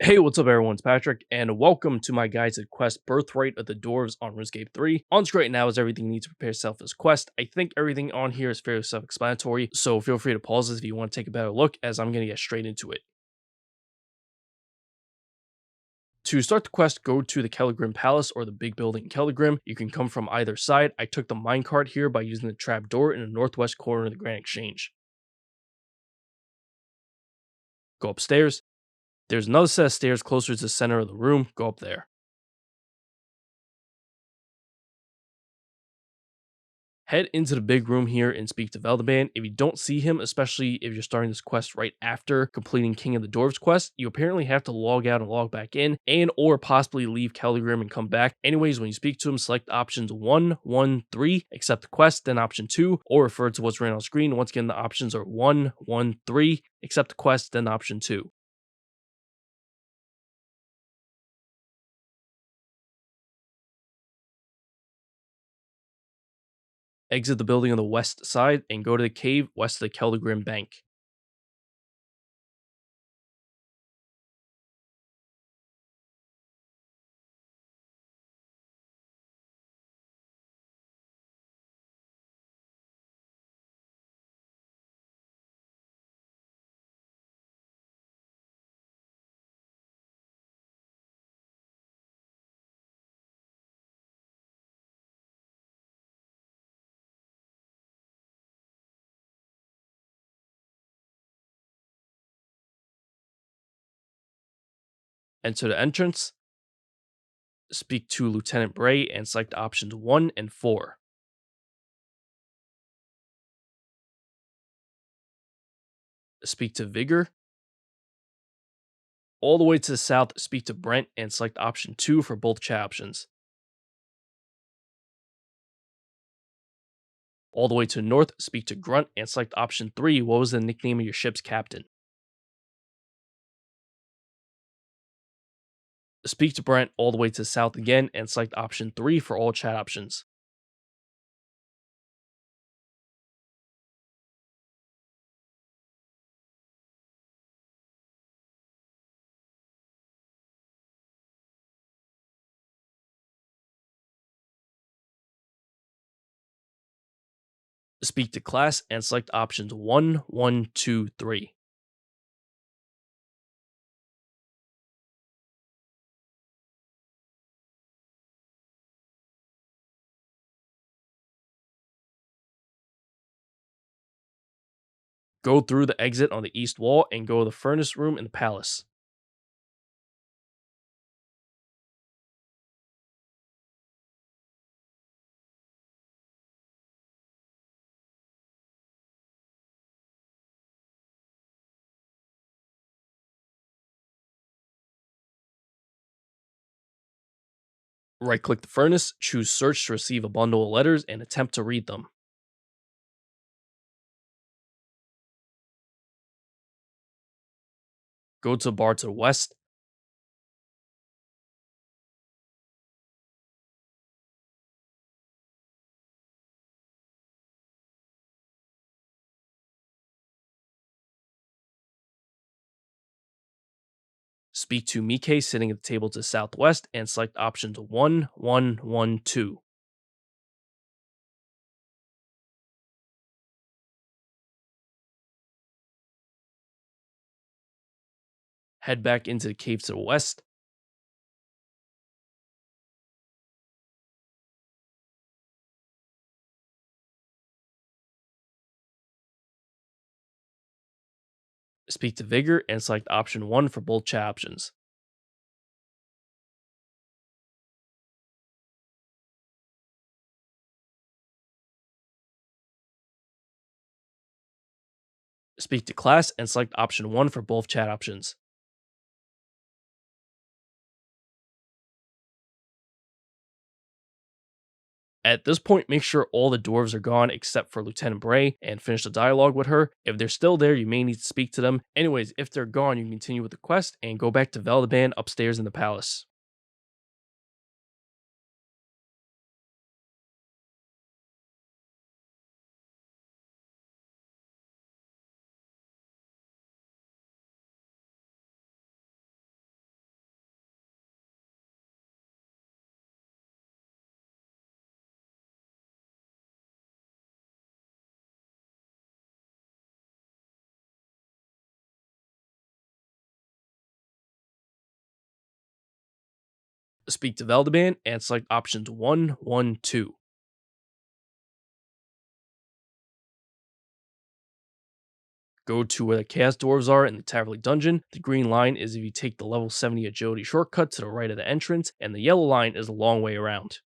Hey, what's up everyone, it's Patrick, and welcome to my guided quest Birthright of the Dwarves on RuneScape 3. On screen right now is everything you need to prepare yourself for this quest. I think everything on here is fairly self-explanatory, so feel free to pause this if you want to take a better look, as I'm going to get straight into it. To start the quest, go to the Kelegrim Palace or the big building in Kelegrim. You can come from either side. I took the minecart here by using the trap door in the northwest corner of the Grand Exchange. Go upstairs. There's another set of stairs closer to the center of the room. Go up there. Head into the big room here and speak to Veldeban. If you don't see him, especially if you're starting this quest right after completing King of the Dwarves quest, you apparently have to log out and log back in, and or possibly leave Kelegrim and come back. Anyways, when you speak to him, select options 1, 1, 3, accept the quest, then option 2, or refer to what's written on screen. Once again, the options are 1, 1, 3, accept the quest, then option 2. Exit the building on the west side and go to the cave west of the Kelegrim Bank. Enter the entrance, speak to Lieutenant Bray and select options 1 and 4. Speak to Vigor. All the way to the south, speak to Brent and select option 2 for both chat options. All the way to the north, speak to Grunt and select option 3. What was the nickname of your ship's captain? Speak to Brent all the way to the south again and select option 3 for all chat options. Speak to class and select options 1, 1, 2, 3. Go through the exit on the east wall and go to the furnace room in the palace. Right click the furnace, choose search to receive a bundle of letters and attempt to read them. Go to the bar to the west. Speak to Mike sitting at the table to the southwest and select options 1, 1, 1, 2. Head back into the cave to the west. Speak to Vigor and select option 1 for both chat options. Speak to class and select option 1 for both chat options. At this point, make sure all the dwarves are gone except for Lieutenant Bray and finish the dialogue with her. If they're still there, you may need to speak to them. Anyways, if they're gone, you can continue with the quest and go back to Veldeban upstairs in the palace. Speak to Veldeban and select options 1, 1, 2. Go to where the Chaos Dwarves are in the Taverley dungeon. The green line is if you take the level 70 agility shortcut to the right of the entrance, and the yellow line is a long way around.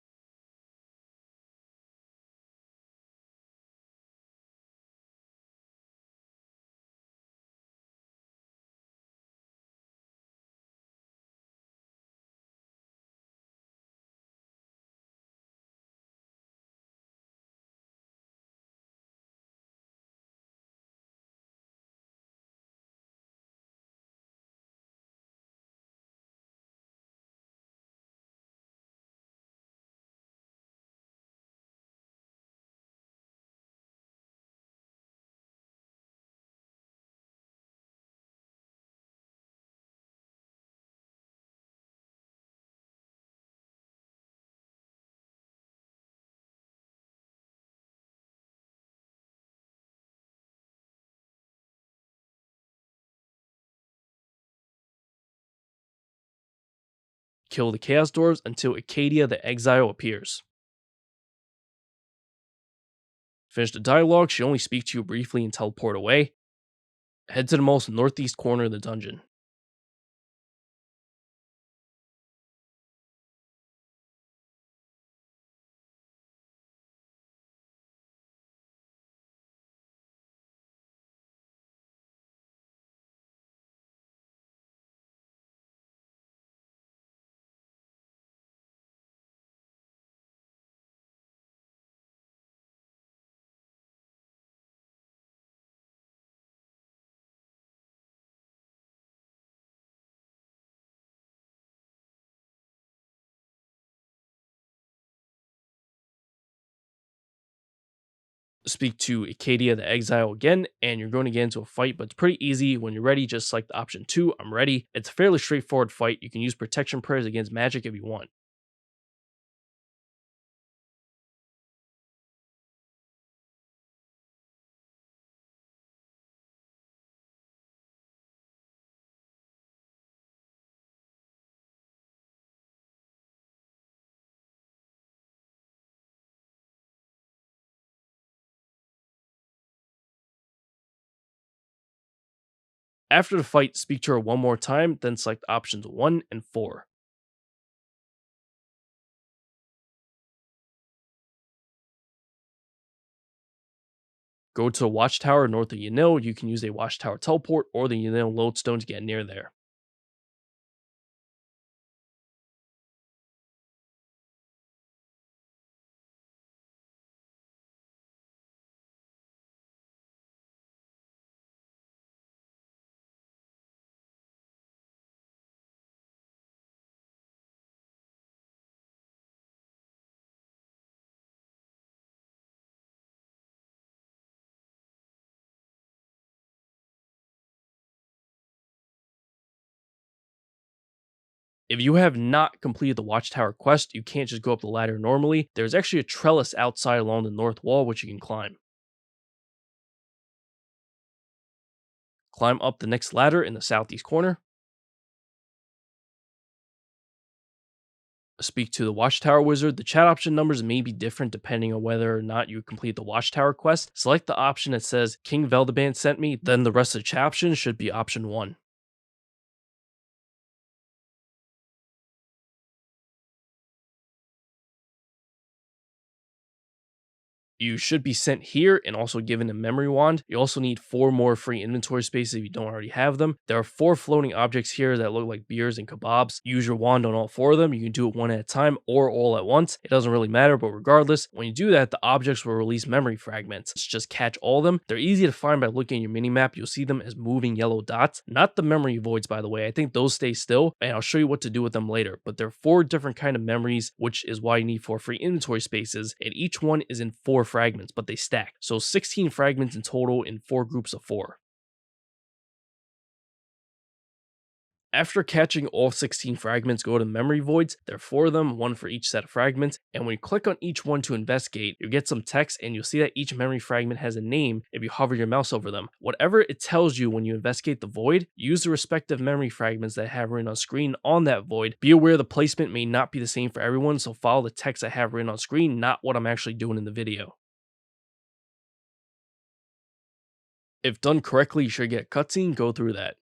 Kill the Chaos Dwarves until Acadia the Exile appears. Finish the dialogue, she only speaks to you briefly and teleport away. Head to the most northeast corner of the dungeon. Speak to Acadia the Exile again, and you're going to get into a fight, but it's pretty easy. When you're ready, just select option 2, I'm ready. It's a fairly straightforward fight. You can use protection prayers against magic if you want. After the fight, speak to her one more time, then select options 1 and 4. Go to the Watchtower north of Yanil. You can use a Watchtower teleport or the Yanil lodestone to get near there. If you have not completed the Watchtower quest, you can't just go up the ladder normally. There's actually a trellis outside along the north wall which you can climb. Climb up the next ladder in the southeast corner. Speak to the Watchtower wizard. The chat option numbers may be different depending on whether or not you complete the Watchtower quest. Select the option that says King Veldeban sent me, then the rest of the chat options should be option 1. You should be sent here and also given a memory wand. You also need 4 more free inventory spaces if you don't already have them. There are 4 floating objects here that look like beers and kebabs. Use your wand on all 4 of them. You can do it one at a time or all at once. It doesn't really matter, but regardless, when you do that, the objects will release memory fragments. Just catch all of them. They're easy to find by looking at your minimap. You'll see them as moving yellow dots. Not the memory voids, by the way. I think those stay still, and I'll show you what to do with them later. But there are 4 different kind of memories, which is why you need 4 free inventory spaces, and each one is in 4 fragments, but they stack. So 16 fragments in total in 4 groups of 4. After catching all 16 fragments, go to the memory voids. There are 4 of them, 1 for each set of fragments, and when you click on each one to investigate, you get some text and you'll see that each memory fragment has a name if you hover your mouse over them. Whatever it tells you when you investigate the void, use the respective memory fragments that have written on screen on that void. Be aware the placement may not be the same for everyone, so follow the text I have written on screen, not what I'm actually doing in the video. If done correctly, you should get a cutscene, go through that.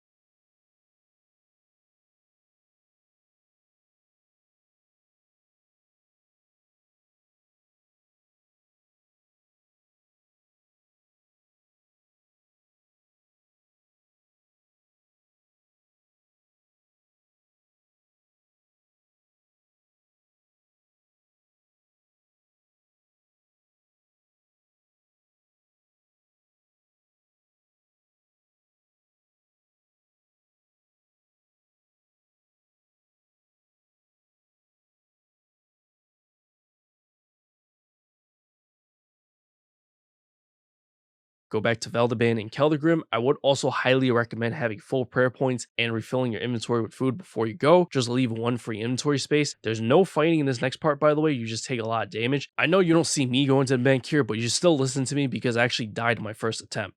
Go back to Veldaban and Keldegrim. I would also highly recommend having full prayer points and refilling your inventory with food before you go. Just leave 1 free inventory space. There's no fighting in this next part, by the way. You just take a lot of damage. I know you don't see me going to the bank here, but you should still listen to me because I actually died in my first attempt.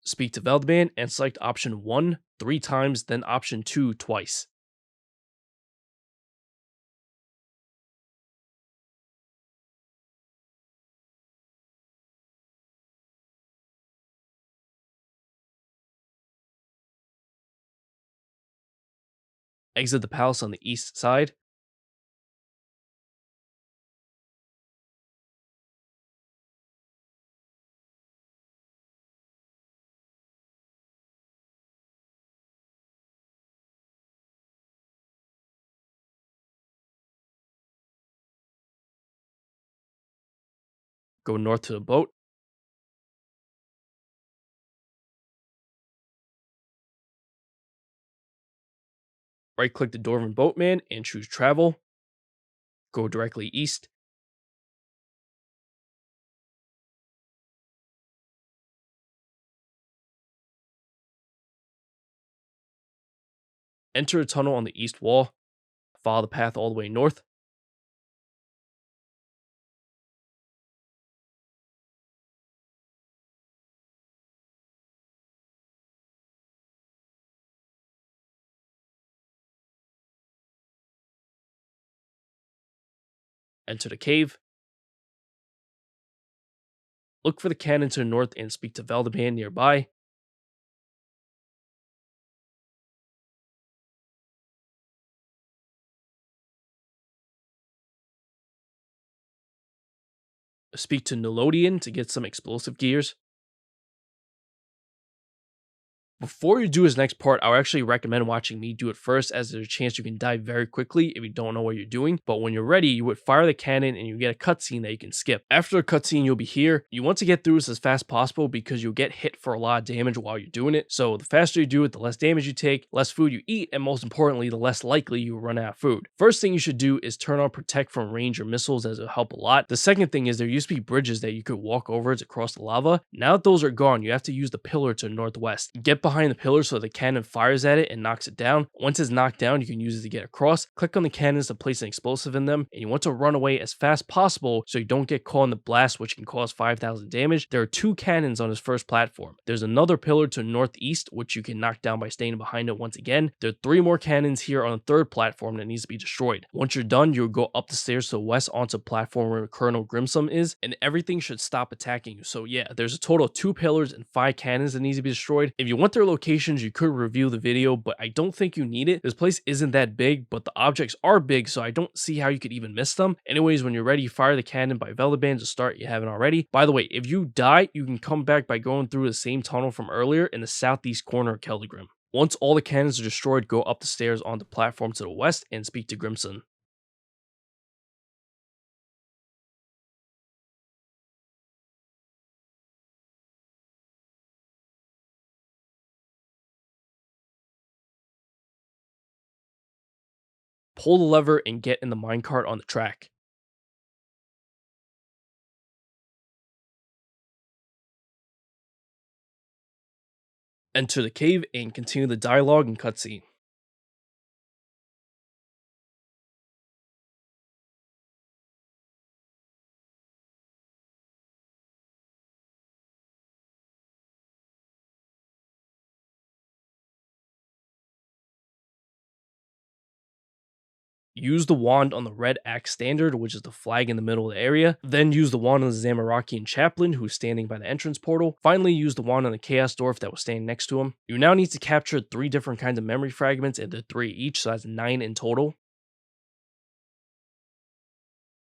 Speak to Veldaban and select option 1 3 times, then option 2 twice. Exit the palace on the east side. Go north to the boat. Right click the Dwarven Boatman and choose travel. Go directly east. Enter a tunnel on the east wall. Follow the path all the way north. Enter the cave. Look for the cannon to the north and speak to Veldaban nearby. Speak to Nolodian to get some explosive gears. Before you do his next part, I would actually recommend watching me do it first, as there's a chance you can die very quickly if you don't know what you're doing. But when you're ready, you would fire the cannon and you get a cutscene that you can skip. After the cutscene, you'll be here. You want to get through this as fast as possible because you'll get hit for a lot of damage while you're doing it. So the faster you do it, the less damage you take, less food you eat, and most importantly, the less likely you will run out of food. First thing you should do is turn on protect from range or missiles, as it'll help a lot. The second thing is there used to be bridges that you could walk over to cross the lava. Now that those are gone, you have to use the pillar to the northwest. Get behind behind the pillar so the cannon fires at it and knocks it down. Once it's knocked down, you can use it to get across. Click on the cannons to place an explosive in them, and you want to run away as fast as possible so you don't get caught in the blast, which can cause 5,000 damage. There are 2 cannons on this first platform. There's another pillar to the northeast, which you can knock down by staying behind it once again. There are 3 more cannons here on the third platform that needs to be destroyed. Once you're done, you'll go up the stairs to the west onto the platform where Colonel Grimsson is, and everything should stop attacking you. So yeah, there's a total of 2 pillars and 5 cannons that need to be destroyed. If you want their locations, you could review the video, but I don't think you need it. This place isn't that big, but the objects are big, so I don't see how you could even miss them. Anyways, when you're ready, fire the cannon by Veleband to start. You haven't already. By the way, if you die, you can come back by going through the same tunnel from earlier in the southeast corner of Keldegrim. Once all the cannons are destroyed, go up the stairs on the platform to the west and speak to Grimsson. Pull the lever and get in the minecart on the track. Enter the cave and continue the dialogue and cutscene. Use the wand on the red axe standard, which is the flag in the middle of the area. Then use the wand on the Zamorakian chaplain, who's standing by the entrance portal. Finally, use the wand on the chaos dwarf that was standing next to him. You now need to capture 3 different kinds of memory fragments, and they're 3 each, so that's 9 in total.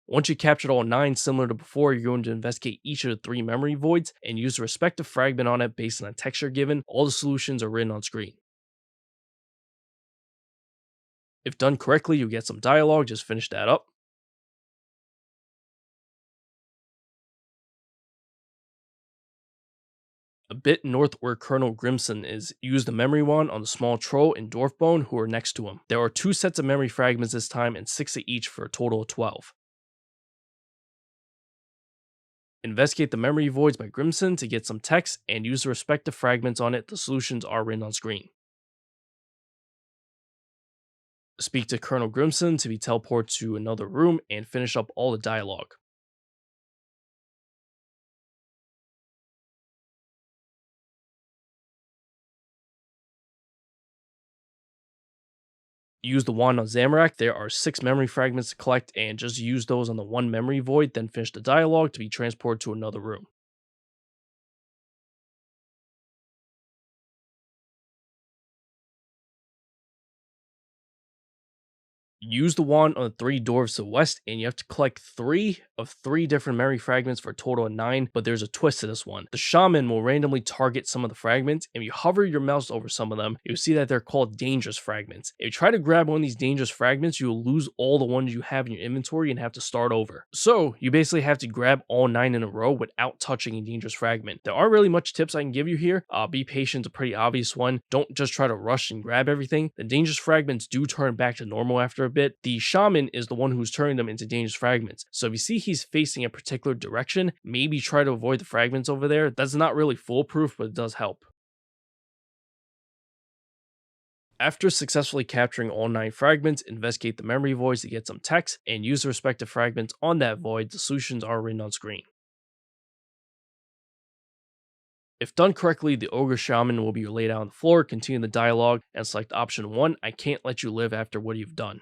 Once you captured all 9, similar to before, you're going to investigate each of the 3 memory voids and use the respective fragment on it based on the texture given. All the solutions are written on screen. If done correctly, you'll get some dialogue. Just finish that up. A bit north where Colonel Grimsson is, use the memory wand on the small troll and dwarf bone who are next to him. There are 2 sets of memory fragments this time and 6 of each for a total of 12. Investigate the memory voids by Grimsson to get some text and use the respective fragments on it. The solutions are written on screen. Speak to Colonel Grimsson to be teleported to another room and finish up all the dialogue. Use the wand on Zamorak. There are 6 memory fragments to collect and just use those on the 1 memory void, then finish the dialogue to be transported to another room. Use the wand on the 3 dwarves to the west, and you have to collect 3 of 3 different memory fragments for a total of 9, but there's a twist to this one. The shaman will randomly target some of the fragments, and if you hover your mouse over some of them, you'll see that they're called dangerous fragments. If you try to grab one of these dangerous fragments, you'll lose all the ones you have in your inventory and have to start over. So, you basically have to grab all 9 in a row without touching a dangerous fragment. There aren't really much tips I can give you here. Be patient is a pretty obvious one. Don't just try to rush and grab everything. The dangerous fragments do turn back to normal after a bit. The shaman is the one who's turning them into dangerous fragments. So if you see he's facing a particular direction, maybe try to avoid the fragments over there. That's not really foolproof, but it does help. After successfully capturing all 9 fragments, investigate the memory voids to get some text, and use the respective fragments on that void. The solutions are written on screen. If done correctly, the Ogre Shaman will be laid out on the floor, continue the dialogue, and select option 1, I can't let you live after what you've done.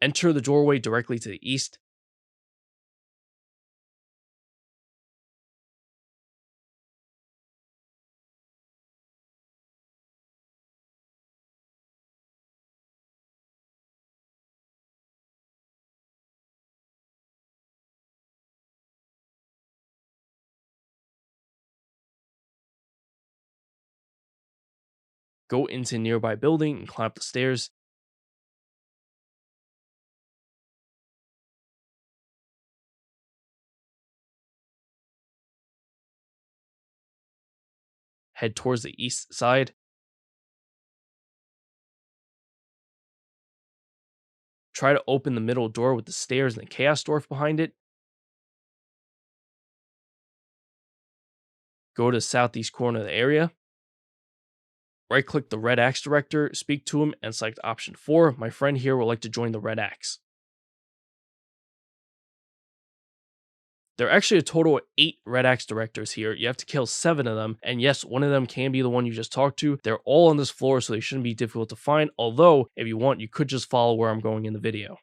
Enter the doorway directly to the east. Go into a nearby building and climb up the stairs. Head towards the east side. Try to open the middle door with the stairs and the Chaos Dwarf behind it. Go to the southeast corner of the area. Right click the Red Axe Director, speak to him, and select option 4. My friend here would like to join the Red Axe. There are actually a total of 8 Red Axe Directors here. You have to kill 7 of them, and yes, one of them can be the one you just talked to. They're all on this floor, so they shouldn't be difficult to find, although, if you want, you could just follow where I'm going in the video.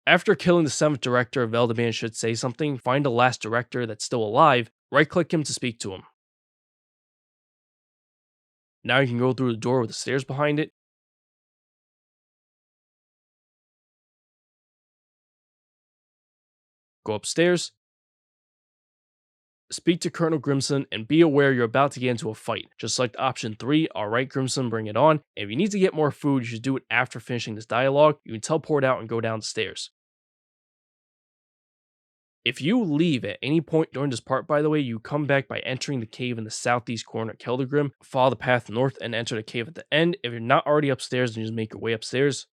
After killing the 7th Director, Veldeban should say something. Find the last Director that's still alive, right-click him to speak to him. Now you can go through the door with the stairs behind it. Go upstairs. Speak to Colonel Grimsson and be aware you're about to get into a fight. Just select option 3, alright Grimsson, bring it on. And if you need to get more food, you should do it after finishing this dialogue. You can teleport out and go down the stairs. If you leave at any point during this part, by the way, you come back by entering the cave in the southeast corner of Keldegrim, follow the path north, and enter the cave at the end. If you're not already upstairs, then just make your way upstairs.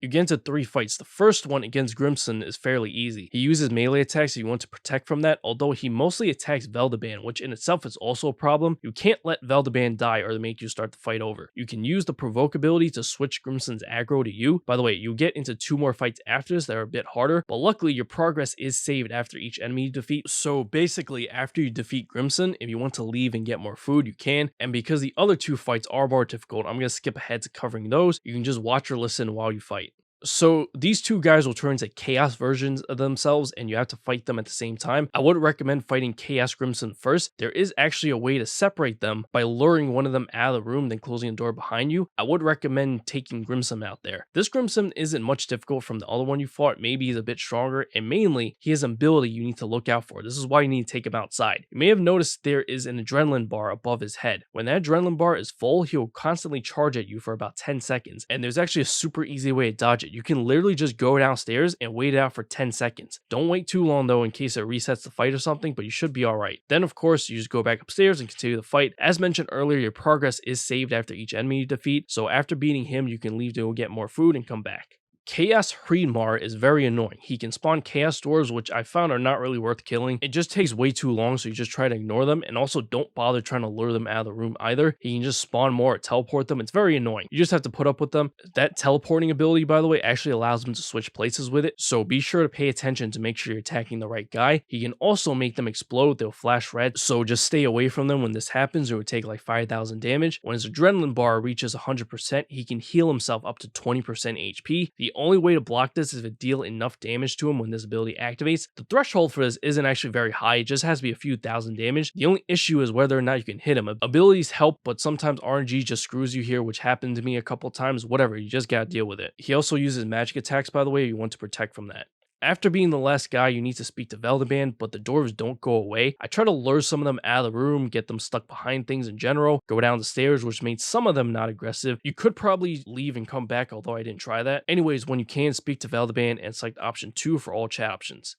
You get into 3 fights. The first one against Grimsson is fairly easy. He uses melee attacks if you want to protect from that, although he mostly attacks Veldeban, which in itself is also a problem. You can't let Veldeban die or they make you start the fight over. You can use the provoke ability to switch Grimsson's aggro to you. By the way, you get into 2 more fights after this that are a bit harder, but luckily your progress is saved after each enemy you defeat. So basically, after you defeat Grimsson, if you want to leave and get more food, you can. And because the other 2 fights are more difficult, I'm going to skip ahead to covering those. You can just watch or listen while you fight. So these 2 guys will turn into chaos versions of themselves and you have to fight them at the same time. I would recommend fighting Chaos Grimsson first. There is actually a way to separate them by luring one of them out of the room then closing the door behind you. I would recommend taking Grimsson out there. This Grimsson isn't much difficult from the other one you fought. Maybe he's a bit stronger and mainly he has an ability you need to look out for. This is why you need to take him outside. You may have noticed there is an adrenaline bar above his head. When that adrenaline bar is full, he'll constantly charge at you for about 10 seconds and there's actually a super easy way to dodge it. You can literally just go downstairs and wait it out for 10 seconds. Don't wait too long though in case it resets the fight or something, but you should be alright. Then of course you just go back upstairs and continue the fight. As mentioned earlier, your progress is saved after each enemy you defeat, so after beating him you can leave to go get more food and come back. Chaos Hreidmar is very annoying. He can spawn Chaos Dwarves, which I found are not really worth killing. It just takes way too long, so you just try to ignore them, and also don't bother trying to lure them out of the room either. He can just spawn more or teleport them. It's very annoying. You just have to put up with them. That teleporting ability, by the way, actually allows them to switch places with it, so be sure to pay attention to make sure you're attacking the right guy. He can also make them explode. They'll flash red, so just stay away from them when this happens, or it would take like 5,000 damage. When his adrenaline bar reaches 100%, he can heal himself up to 20% HP. The only way to block this is to deal enough damage to him when this ability activates. The threshold for this isn't actually very high, it just has to be a few thousand damage. The only issue is whether or not you can hit him. Abilities help, but sometimes RNG just screws you here, which happened to me a couple times. Whatever, you just gotta deal with it. He also uses magic attacks, by the way, you want to protect from that. After being the last guy, you need to speak to Veldeban, but the dwarves don't go away. I try to lure some of them out of the room, get them stuck behind things in general, go down the stairs, which made some of them not aggressive. You could probably leave and come back, although I didn't try that. Anyways, when you can, speak to Veldeban and select option 2 for all chat options.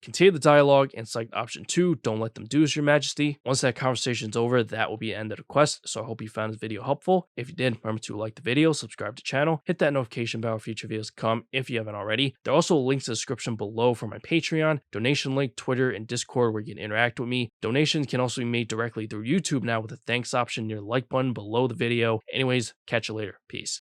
Continue the dialogue and select option 2, don't let them do as your majesty. Once that conversation's over, that will be the end of the quest. So I hope you found this video helpful. If you did, remember to like the video, subscribe to the channel, hit that notification bell for future videos to come if you haven't already. There are also links in the description below for my Patreon, donation link, Twitter, and Discord where you can interact with me. Donations can also be made directly through YouTube now with a thanks option near the like button below the video. Anyways, catch you later. Peace.